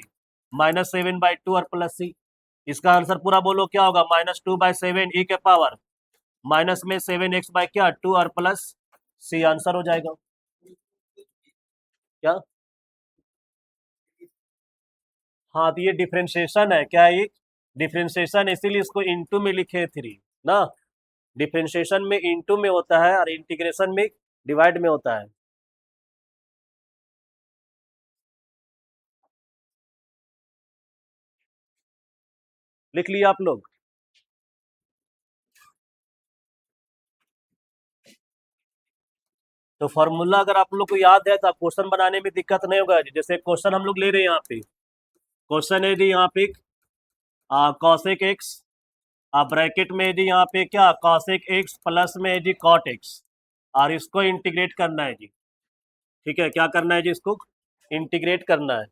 -7/2 और प्लस सी। इसका आंसर पूरा बोलो क्या होगा -2/7 e के पावर माइनस में 7x क्या 2 और प्लस सी आंसर हो जाएगा क्या। हाँ तो ये डिफ्रेंशिएशन है क्या, ये डिफ्रेंशिएशन इसीलिए इसको इनटू में लिखे 3 ना। डिफ्रेंशिएशन में इनटू में होता है और इंटीग्रेशन में डिवाइड में होता है। लिख लिया आप लोग। तो फॉर्मूला अगर आप लोग को याद है तो आप क्वेश्चन बनाने में दिक्कत नहीं होगा जी। जैसे क्वेश्चन हम लोग ले रहे हैं यहाँ पे, क्वेश्चन है जी यहाँ पे कॉसेक एक्स, ब्रैकेट में जी यहाँ पे क्या कॉसेक एक्स प्लस में है जी कॉट एक्स, और इसको इंटीग्रेट करना है जी। ठीक है, क्या करना है जी, इसको इंटीग्रेट करना है।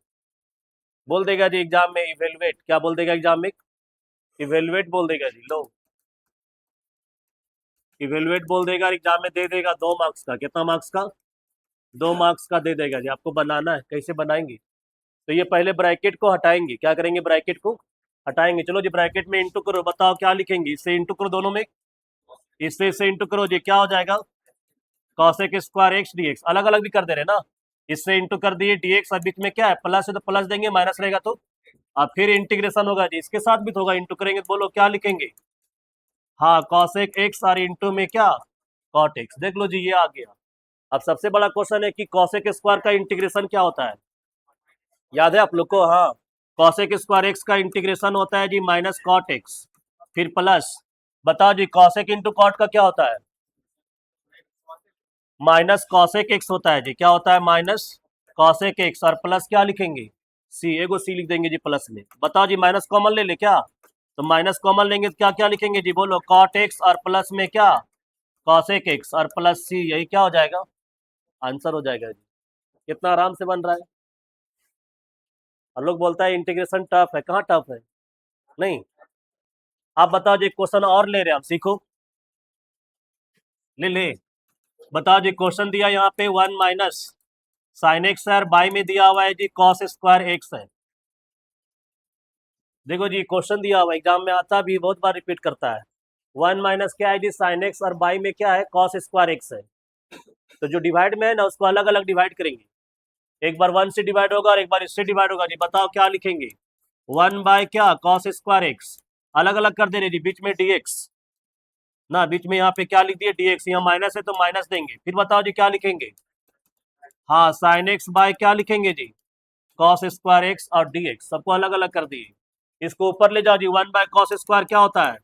बोल देगा जी एग्जाम में इवेलुएट, क्या बोल देगा एग्जाम में, इवेलुएट बोल देगा जी। लो इवेलुएट बोल देगा, एग्जाम में दे देगा 2 मार्क्स का। कितना मार्क्स का, 2 मार्क्स का दे देगा जी। आपको बनाना है, कैसे बनाएंगे, तो ये पहले ब्रैकेट को हटाएंगे। क्या करेंगे, ब्रैकेट को हटाएंगे। चलो जी ब्रैकेट में इंटू करो, बताओ क्या लिखेंगे, इससे इंटू करो दोनों में, इससे इंटू करो जी, क्या हो जाएगा कॉसेक स्क्वायर एक्स डीएक्स। अलग अलग भी कर दे रहे ना, इससे इंटू कर दिए डीएक्स, और बीच में क्या है प्लस है तो प्लस देंगे, माइनस रहेगा तो अब फिर इंटीग्रेशन होगा जी, इसके साथ भी तो होगा, इंटू करेंगे तो बोलो क्या लिखेंगे। हाँ कॉसेक एक्स और इंटू में क्या कॉट एक्स। देख लो जी ये आ गया। अब सबसे बड़ा क्वेश्चन है कि कॉसेक स्क्वायर का इंटीग्रेशन क्या होता है, याद है आप लोग को। हाँ कॉसेक स्क्वायर एक्स का इंटीग्रेशन होता है जी माइनस कॉट एक्स, फिर प्लस, बताओ जी कॉसेक इंटू कॉट का क्या होता है, माइनस कॉसेक एक्स होता है जी। क्या होता है, माइनस कॉसेक एक्स, और प्लस क्या लिखेंगे सी, एगो सी लिख देंगे जी प्लस में। बताओ जी माइनस कॉमन ले ले क्या, तो माइनस कॉमन लेंगे तो क्या क्या लिखेंगे जी, बोलो कॉट एक्स और प्लस में क्या कॉसेक एक्स और प्लस सी, यही क्या हो जाएगा आंसर हो जाएगा जी। कितना आराम से बन रहा है। हम लोग बोलता है इंटीग्रेशन टफ है, कहाँ टफ है, नहीं। आप बताओ जी क्वेश्चन और ले रहे हैं, आप सीखो, ले ले। बताओ जी क्वेश्चन दिया यहाँ पे 1 - साइन एक्स है और बाई में दिया हुआ है जी कॉस स्क्वायर एक्स है। देखो जी क्वेश्चन दिया हुआ एग्जाम में आता भी, बहुत बार रिपीट करता है। 1 - क्या है जी साइन एक्स, और बाई में क्या है कॉस स्क्वायर एक्स है। तो जो डिवाइड में है ना उसको अलग अलग डिवाइड करेंगे, एक बार 1 से डिवाइड होगा और एक बार इससे डिवाइड होगा जी। बताओ क्या लिखेंगे, 1 क्या कॉस स्क्वायर एक्स, अलग अलग कर दे रहे जी, बीच में डीएक्स ना, बीच में यहाँ पे क्या लिख दिए डीएक्स, यहाँ माइनस है तो माइनस देंगे। फिर बताओ जी क्या लिखेंगे, हाँ साइन एक्स बाय क्या लिखेंगे जी कॉस स्क्वायर एक्स और डीएक्स, सबको अलग अलग कर दिए। इसको ऊपर ले जाओ जी, 1/कॉस स्क्वायर क्या होता है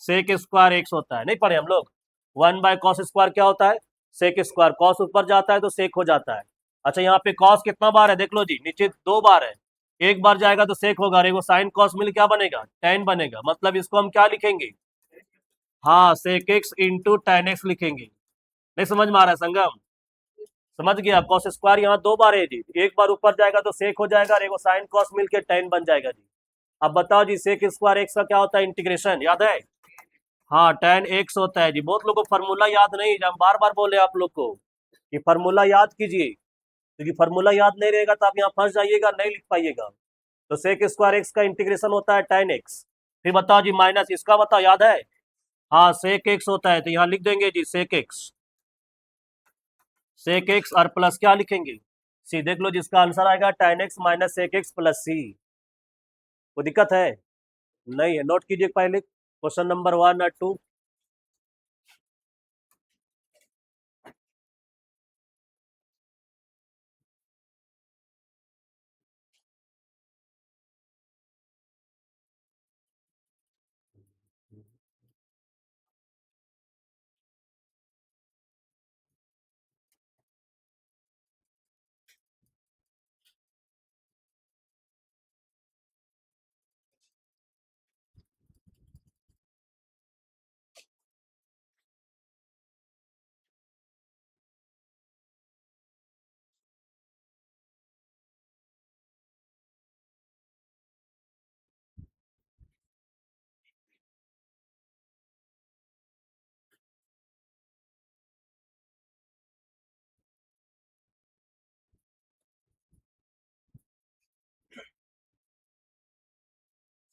सेक स्क्वायर एक्स होता है, नहीं पढ़े हम लोग। 1/कॉस स्क्वायर क्या होता है सेक स्क्वायर, कॉस ऊपर जाता है तो सेक हो जाता है। अच्छा यहाँ पे कॉस कितना बार है देख लो जी, नीचे 2 बार है, एक बार जाएगा तो सेक होगा, और साइन कॉस मिल क्या बनेगा टेन बनेगा, मतलब इसको हम क्या लिखेंगे, हाँ sec x into tan X लिखेंगे। नहीं समझ में आ रहा है संगम, समझ गया। कॉस स्क्वायर यहाँ 2 बार है जी, एक बार ऊपर जाएगा तो सेक हो जाएगा, और साइन कॉस मिलके टेन बन जाएगा जी। अब बताओ जी सेक स्क्वायर एक्स का क्या होता है इंटीग्रेशन, याद है। हाँ टेन एक्स होता है जी। बहुत लोगों को फार्मूला याद नहीं, हम बार बार बोले आप लोग को कि फार्मूला याद कीजिए, क्योंकि फार्मूला याद नहीं रहेगा तो आप यहाँ फंस जाइएगा, नहीं लिख पाइएगा। तो सेक स्क्वायर एक्स का इंटीग्रेशन होता है टेन एक्स। फिर बताओ जी माइनस इसका, बताओ याद है, हाँ सेक एक्स होता है तो यहाँ लिख देंगे जी सेक एक्स, सेक एक्स और प्लस क्या लिखेंगे सी। देख लो जिसका आंसर आएगा tan x minus sec x plus C. कोई दिक्कत है, नहीं है, नोट कीजिए पहले क्वेश्चन नंबर 1 और 2।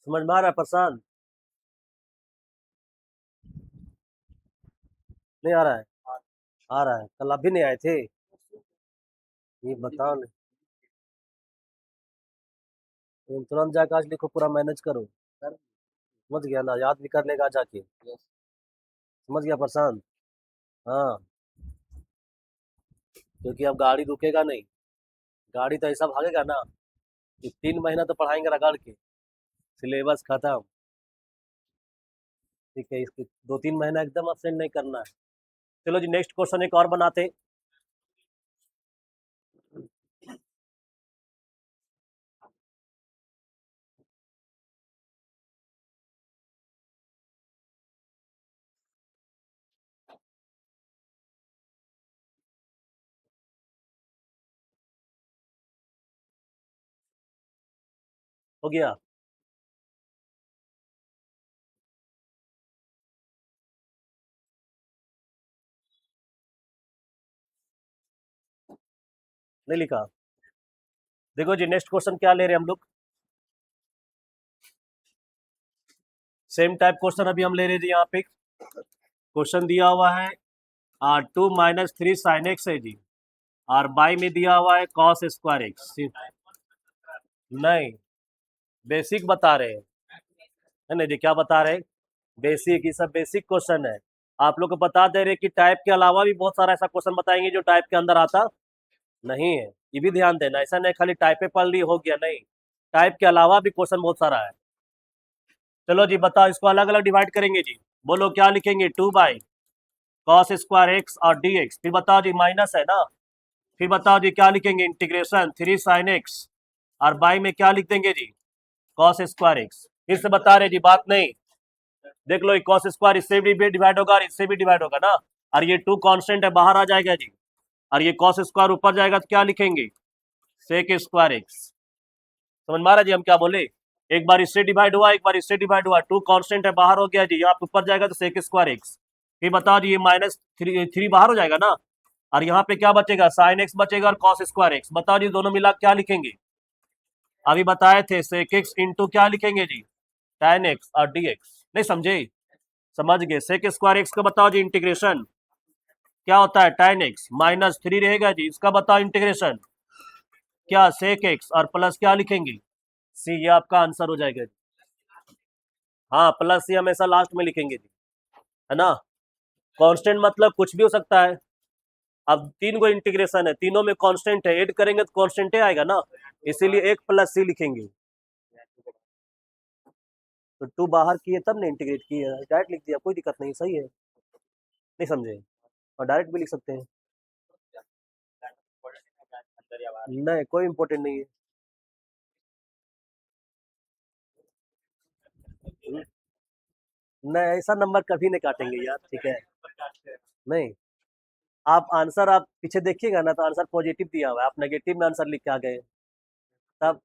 समझ में आ रहा है प्रशांत? नहीं आ रहा है? आ रहा है, कल आप भी नहीं आए थे? ये बताओ ना। तुम तुरंत जाकर आज लिखो, पूरा मैनेज करो। समझ गया ना, याद भी कर लेगा जाके। समझ गया प्रशांत? हाँ, क्योंकि अब गाड़ी रुकेगा नहीं। गाड़ी तो ऐसा भागेगा ना कि 3 महीना तो पढ़ाएंगे रगड़ के, सिलेबस खत्म। ठीक है, इसके 2-3 महीना एकदम अब्सेंट नहीं करना है। चलो जी, नेक्स्ट क्वेश्चन एक और बनाते हैं। हो गया? नहीं लिखा? देखो जी, नेक्स्ट क्वेश्चन क्या ले रहे हैं हम लोग। सेम टाइप क्वेश्चन अभी हम ले रहे थे। यहाँ पे क्वेश्चन दिया हुआ है 2 - 3 sin x है जी, और बाई में दिया हुआ है cos स्क्वायर एक्स। नहीं, बेसिक बता रहे हैं। है नहीं जी, क्या बता रहे हैं? बेसिक। ये सब बेसिक क्वेश्चन है। आप लोग को बता दे रहे कि टाइप के अलावा भी बहुत सारा ऐसा क्वेश्चन बताएंगे जो टाइप के अंदर आता नहीं है। ये भी ध्यान देना, ऐसा नहीं खाली टाइप पे पढ़ ली हो गया, नहीं। टाइप के अलावा भी क्वेश्चन बहुत सारा है। चलो जी बताओ, इसको अलग अलग डिवाइड करेंगे जी। बोलो क्या लिखेंगे? 2/cos² और dx। फिर बताओ जी, माइनस है ना। फिर बताओ जी क्या लिखेंगे? इंटीग्रेशन 3 sin x, और बाई में क्या लिख देंगे जी? cos²x। फिर से बता रहे जी, बात नहीं। देख लो, cos² इससे भी डिवाइड होगा और इससे भी डिवाइड होगा ना। और ये 2 कांस्टेंट है, बाहर आ जाएगा जी। और ये cos² ऊपर जाएगा तो क्या लिखेंगे? sec²x। समझ में आ रहा जी हम क्या बोले? एक बार इससे डिवाइड हुआ, एक बार इससे डिवाइड हुआ, 2 कांस्टेंट है, बाहर हो गया जी। यहाँ पे ऊपर जाएगा तो sec²x। फिर बताओ जी, ये -3 बाहर हो जाएगा ना। और यहाँ पे क्या बचेगा? sin x बचेगा और cos²x। बताओ जी, दोनों मिला क्या लिखेंगे? अभी बताए थे sec x इंटू क्या लिखेंगे जी? tan x और dx। नहीं समझे? समझ गए। sec² x का बताओ जी इंटीग्रेशन क्या होता है? tan x -3 रहेगा जी, इसका बताओ इंटीग्रेशन क्या? sec x और प्लस क्या लिखेंगे? सी। ये आपका आंसर हो जाएगा जी। हाँ, प्लस सी हमेशा लास्ट में लिखेंगे जी, है ना। कांस्टेंट मतलब कुछ भी हो सकता है। अब 3 गो इंटीग्रेशन है, तीनों में कांस्टेंट है, ऐड करेंगे तो कांस्टेंट आएगा ना, इसीलिए एक प्लस सी लिखेंगे। तो 2 बाहर किए तब ने इंटीग्रेट किए, डायरेक्ट लिख दिया, कोई दिक्कत नहीं, सही है। नहीं समझे? और डायरेक्ट भी लिख सकते हैं। नहीं, कोई इंपॉर्टेंट नहीं है। नहीं, ऐसा नंबर कभी नहीं काटेंगे यार, ठीक है। नहीं, आप आंसर आप पीछे देखिएगा ना, तो आंसर पॉजिटिव दिया हुआ है, आप नेगेटिव में आंसर लिख के आ गए तब।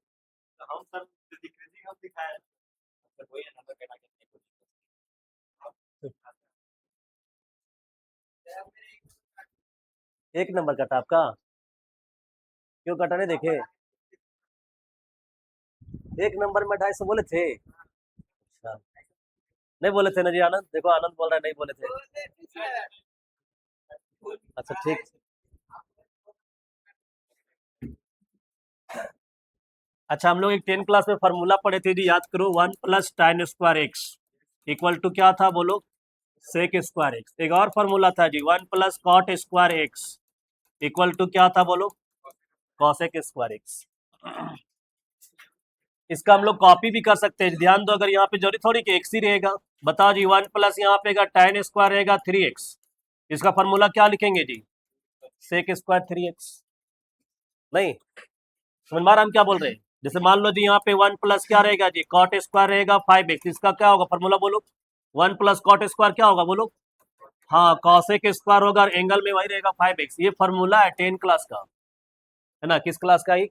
एक नंबर कटा आपका? क्यों कटा? नहीं देखे? एक नंबर में 250 बोले थे? अच्छा, नहीं बोले थे ना जी आनंद? देखो आनंद बोल रहा है नहीं बोले थे। अच्छा ठीक। अच्छा, हम लोग एक 10 क्लास में फार्मूला पढ़े थे जी, याद करो। 1 + tan² x इक्वल टू क्या था बोलो? sec²x। एक और फार्मूला था जी, 1 + cot² x इक्वल टू क्या था बोलो? cosec²x। इसका हम लोग कॉपी भी कर सकते हैं, ध्यान दो। अगर यहाँ पे जरूरी थोड़ी कि x ही रहेगा। बताओ जी, 1 प्लस यहाँ पे tan² रहेगा 3x। इसका फार्मूला क्या लिखेंगे जी? sec² 3x। नहीं समझ में आ रहा हम क्या बोल रहे हैं? जैसे मान लो जी, यहाँ पे 1 प्लस क्या रहेगा जी? cot² रहेगा 5x। इसका क्या होगा फार्मूला बोलो? 1 + cot² क्या होगा बोलो? हाँ, cosec² होगा और एंगल में वही रहेगा 5x। ये फार्मूला है 10 क्लास का, है ना। किस क्लास का? ही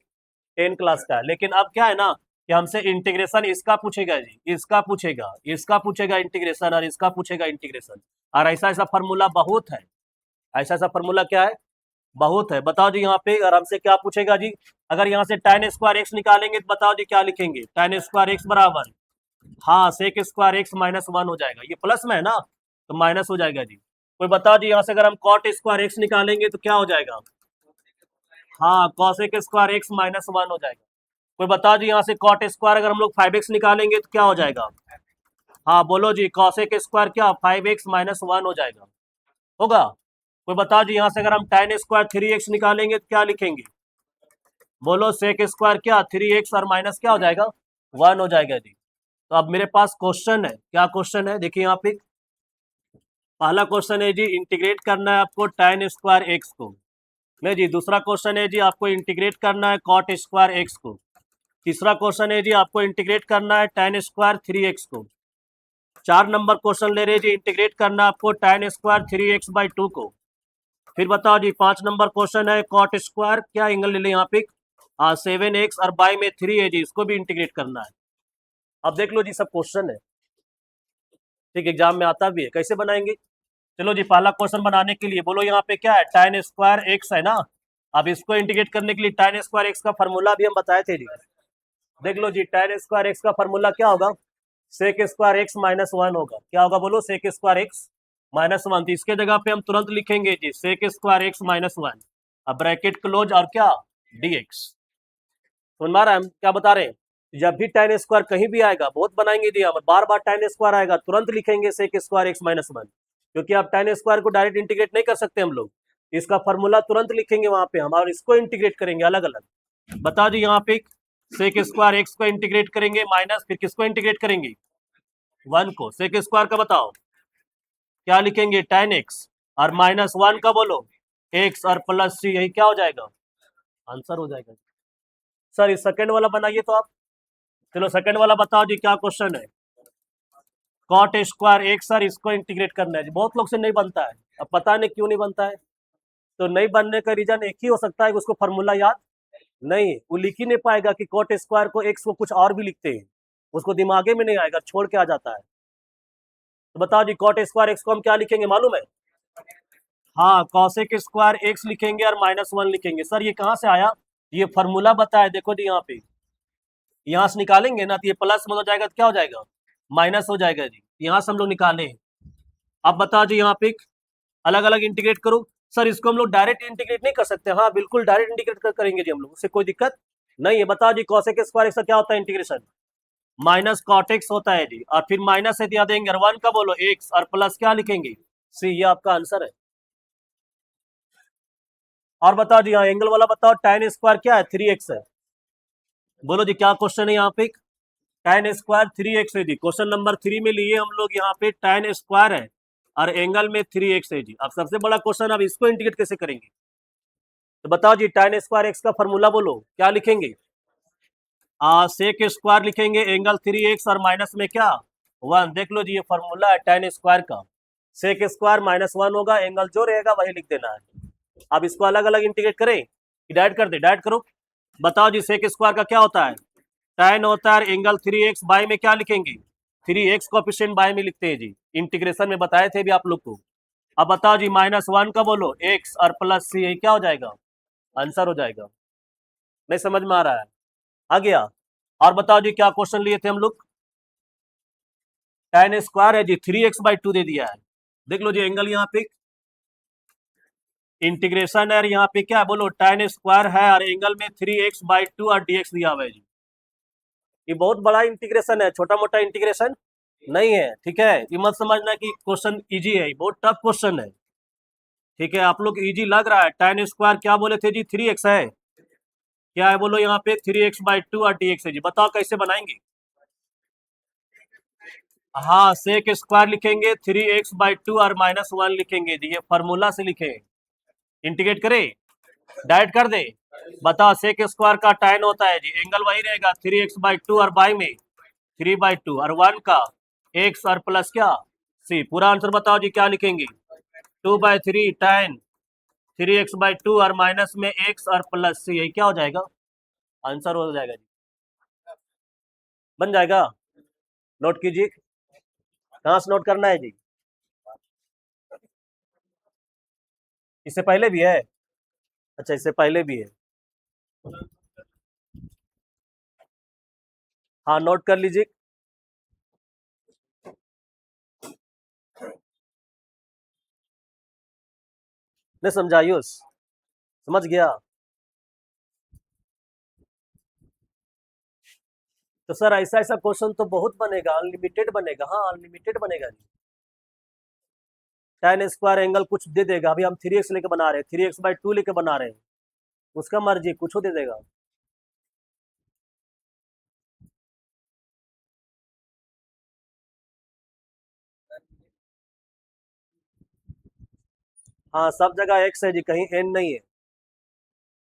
10 क्लास का है। लेकिन अब क्या है ना कि हमसे इंटीग्रेशन इसका पूछेगा जी, इसका पूछेगा, इसका पूछेगा इंटीग्रेशन, और इसका पूछेगा इंटीग्रेशन। और ऐसा ऐसा फार्मूला बहुत है। ऐसा ऐसा फार्मूला क्या है? बहुत है। बताओ जी, यहाँ पे और हमसे क्या पूछेगा जी? अगर यहाँ से tan² x निकालेंगे तो बताओ जी क्या लिखेंगे? tan² x बराबर हाँ sec square x minus one हो जाएगा, ये प्लस में है ना तो माइनस हो जाएगा जी। कोई बताओ जी यहाँ से अगर हम कॉट स्क्वायर एक्स निकालेंगे तो क्या हो जाएगा? हाँ cosec square x minus one हो जाएगा। कोई बताओ जी यहाँ से कॉट स्क्वायर अगर हम लोग फाइव एक्स निकालेंगे तो क्या हो जाएगा? हाँ बोलो जी, कॉसेक स्क्वायर क्या फाइव एक्स माइनस वन हो जाएगा, होगा? कोई बताओ जी यहाँ से अगर हम tan स्क्वायर थ्री एक्स निकालेंगे तो क्या लिखेंगे? बोलो सेक स्क्वायर क्या थ्री एक्स और माइनस क्या हो जाएगा? वन हो जाएगा जी। तो अब मेरे पास क्वेश्चन है, क्या क्वेश्चन है देखिए यहाँ पे। पहला क्वेश्चन है जी इंटीग्रेट करना है आपको tan स्क्वायर एक्स को, नहीं जी। दूसरा क्वेश्चन है जी आपको इंटीग्रेट करना है कॉट स्क्वायर एक्स को। तीसरा क्वेश्चन है जी आपको इंटीग्रेट करना है tan स्क्वायर थ्री एक्स को। 4 नंबर क्वेश्चन ले रहे जी इंटीग्रेट करना आपको tan square three x by two को। फिर बताओ जी 5 नंबर क्वेश्चन है कॉट स्क्वायर क्या एंगल ले लें यहाँ पे, सेवन एक्स और बाई में थ्री है जी, इसको भी इंटीग्रेट करना है। अब देख लो जी सब क्वेश्चन है, ठीक एग्जाम में आता भी है, कैसे बनाएंगे? चलो जी पहला क्वेश्चन बनाने के लिए बोलो यहाँ पे क्या है tan स्क्वायर एक्स है ना। अब इसको इंटीग्रेट करने के लिए tan स्क्वायर एक्स का फॉर्मूला भी हम बताए थे जी। देख लो जी tan स्क्वायर एक्स का फॉर्मूला क्या होगा, sec square x minus one होगा। क्या होगा बोलो, sec square x minus one. तो इसके जगह पे हम तुरंत लिखेंगे जी sec square x minus one, अब ब्रैकेट क्लोज और क्या डी एक्स। सुन पा रहे हैं हम क्या बता रहे हैं? जब भी tan स्क्वायर कहीं भी आएगा, बहुत बनाएंगे जी हम, बार बार tan स्क्वायर आएगा तुरंत लिखेंगे sec square x minus one, क्योंकि आप tan स्क्वायर को डायरेक्ट इंटीग्रेट नहीं कर सकते हम लोग। इसका फॉर्मूला तुरंत लिखेंगे वहां पे हम और इसको इंटीग्रेट करेंगे अलग अलग। बता दी यहाँ पे सेक स्क्वायर एक्स को इंटीग्रेट करेंगे माइनस, फिर किसको इंटीग्रेट करेंगे? वन को। सेक स्क्वायर का बताओ क्या लिखेंगे, tan एक्स और माइनस वन का बोलो एक्स और प्लस सी, यही क्या हो जाएगा आंसर हो जाएगा। सर इस सेकंड वाला बनाइए तो आप। चलो सेकंड वाला बताओ जी क्या क्वेश्चन है। कॉट स्क्वायर एक्स सर इसको इंटीग्रेट करना है जी, बहुत लोग से नहीं बनता है, अब पता नहीं क्यों नहीं बनता है। तो नहीं बनने का रीजन एक ही हो सकता है कि उसको फॉर्मूला याद नहीं, वो लिख ही नहीं पाएगा कि कॉट स्क्वायर को एक्स को कुछ और भी लिखते हैं, उसको दिमागे में नहीं आएगा, छोड़ के आ जाता है। तो बताओ जी कॉट स्क्वायर एक्स को हम क्या लिखेंगे मालूम है? हाँ कॉसेक स्क्वायर एक्स लिखेंगे और माइनस वन लिखेंगे। सर ये कहाँ से आया? ये फॉर्मूला बताया, देखो जी यहाँ पे, यहाँ से निकालेंगे ना तो ये प्लस में हो जाएगा तो क्या हो जाएगा माइनस हो जाएगा जी, यहाँ से हम लोग निकाले। अब बताओ जी यहाँ पे अलग अलग इंटीग्रेट करो। सर इसको हम लोग डायरेक्ट इंटीग्रेट नहीं कर सकते, हाँ बिल्कुल डायरेक्ट इंटीग्रेट करेंगे जी हम लोग, उससे कोई दिक्कत नहीं है। बताओ जी कॉसेक स्क्वायर एक्स का क्या होता है इंटीग्रेशन, माइनस कॉट एक्स होता है जी, और फिर माइनस से दिया देंगे और वन का बोलो एक्स और प्लस क्या लिखेंगे सी, ये आपका आंसर है। और बताओ जी हाँ एंगल वाला बताओ, tan स्क्वायर क्या है थ्री एक्स है। बोलो जी क्या क्वेश्चन है यहाँ पे, tan स्क्वायर थ्री एक्स है जी। क्वेश्चन नंबर 3 में लिए हम लोग यहाँ पे tan स्क्वायर है और एंगल में थ्री एक्स है जी। अब सबसे बड़ा क्वेश्चन, अब इसको इंटीग्रेट कैसे करेंगे? तो बताओ जी tan स्क्वायर एक्स का फॉर्मूला बोलो क्या लिखेंगे, सेक स्क्वायर लिखेंगे एंगल थ्री एक्स और माइनस में क्या वन। देख लो जी ये फॉर्मूला है tan स्क्वायर का, सेक स्क्वायर माइनस वन होगा, एंगल जो रहेगा वही लिख देना है। अब इसको अलग अलग इंटीग्रेट करें कि डायरेक्ट कर दे, डायरेक्ट करो। बताओ जी सेक स्क्वायर का क्या होता है, tan होता है एंगल थ्री एक्स, बाई में क्या लिखेंगे थ्री एक्स कोएफिशिएंट बाई में लिखते हैं जी, इंटीग्रेशन में बताए थे भी आप लोग को। अब बताओ जी माइनस वन का बोलो एक्स और प्लस सी, यही क्या हो जाएगा आंसर हो जाएगा। नहीं समझ में आ रहा है? आ गया? और बताओ जी क्या क्वेश्चन लिए थे हम लोग, tan स्क्वायर है जी थ्री एक्स बाई टू दे दिया है। देख लो जी एंगल यहाँ पे इंटीग्रेशन है और यहाँ पे क्या है बोलो tan स्क्वायर है और एंगल में थ्री एक्स बाई टू और dx दिया हुआ है जी। ये बहुत बड़ा इंटीग्रेशन है, छोटा मोटा इंटीग्रेशन नहीं है, ठीक है। ये मत समझना कि क्वेश्चन इजी है, बहुत टफ क्वेश्चन है, ठीक है। आप लोग इजी लग रहा है, tan स्क्वायर क्या बोले थे जी थ्री एक्स है, क्या है बोलो यहाँ पे थ्री एक्स बाई टू और dx है जी। बताओ कैसे बनाएंगे? हाँ सेक स्क्वायर लिखेंगे थ्री एक्स बाई टू और माइनस वन लिखेंगे जी, ये फॉर्मूला से लिखे, इंटीग्रेट करें डायरेक्ट कर दे। बताओ सेक स्क्वायर का tan होता है जी, एंगल वही रहेगा थ्री एक्स बाई टू और बाई में थ्री बाई टू और वन का एक्स और प्लस क्या सी। पूरा आंसर बताओ जी क्या लिखेंगे, two by three tan three x by two और माइनस में एक्स और प्लस सी, यही क्या हो जाएगा आंसर हो जाएगा जी। बन जाएगा, नोट कीजिए, कहाँ से नोट करना है जी? इससे पहले भी है? अच्छा इससे पहले भी है, हाँ नोट कर लीजिए। नहीं समझाइयो, समझ गया। तो सर ऐसा ऐसा क्वेश्चन तो बहुत बनेगा, अनलिमिटेड बनेगा। हाँ अनलिमिटेड बनेगा जी। tan स्क्वायर एंगल कुछ दे देगा, अभी हम 3x लेके बना रहे हैं, 3x/2 लेके बना रहे हैं, उसका मर्जी कुछ दे देगा। हाँ सब जगह x है जी, कहीं n नहीं है।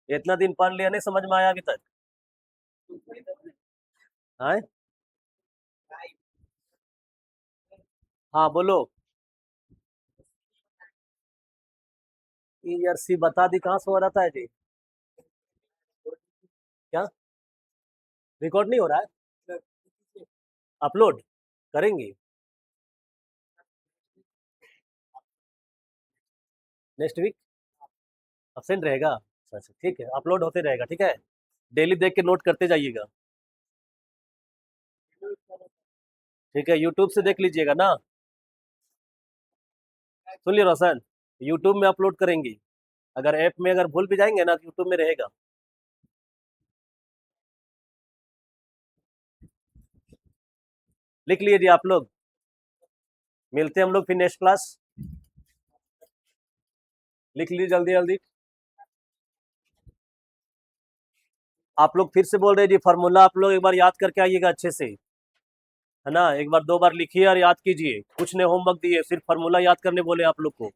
इतना दिन पढ़ लिया, नहीं समझ में आया अभी तक? हाँ हाँ बोलो। यार सी बता दी, कहाँ से हो रहा था जी? क्या रिकॉर्ड नहीं हो रहा है? अपलोड करेंगे नेक्स्ट वीक। अब्सेंट रहेगा? अच्छा अच्छा ठीक है, अपलोड होते रहेगा, ठीक है। डेली देख के नोट करते जाइएगा। ठीक है, यूट्यूब से देख लीजिएगा ना। सुन लियो रोशन, यूट्यूब में अपलोड करेंगे। अगर ऐप में अगर भूल भी जाएंगे ना तो यूट्यूब में रहेगा। लिख लीजिए आप लोग। मिलते हैं हम लोग फिर नेक्स्ट क्लास। लिख लीजिए जल्दी जल्दी। आप लोग फिर से बोल रहे हैं जी, फार्मूला आप लोग एक बार याद करके आइएगा अच्छे से, है ना। एक बार दो बार लिखिए और याद कीजिए, कुछ ने होमवर्क दिए, सिर्फ फार्मूला याद करने बोले आप लोग को।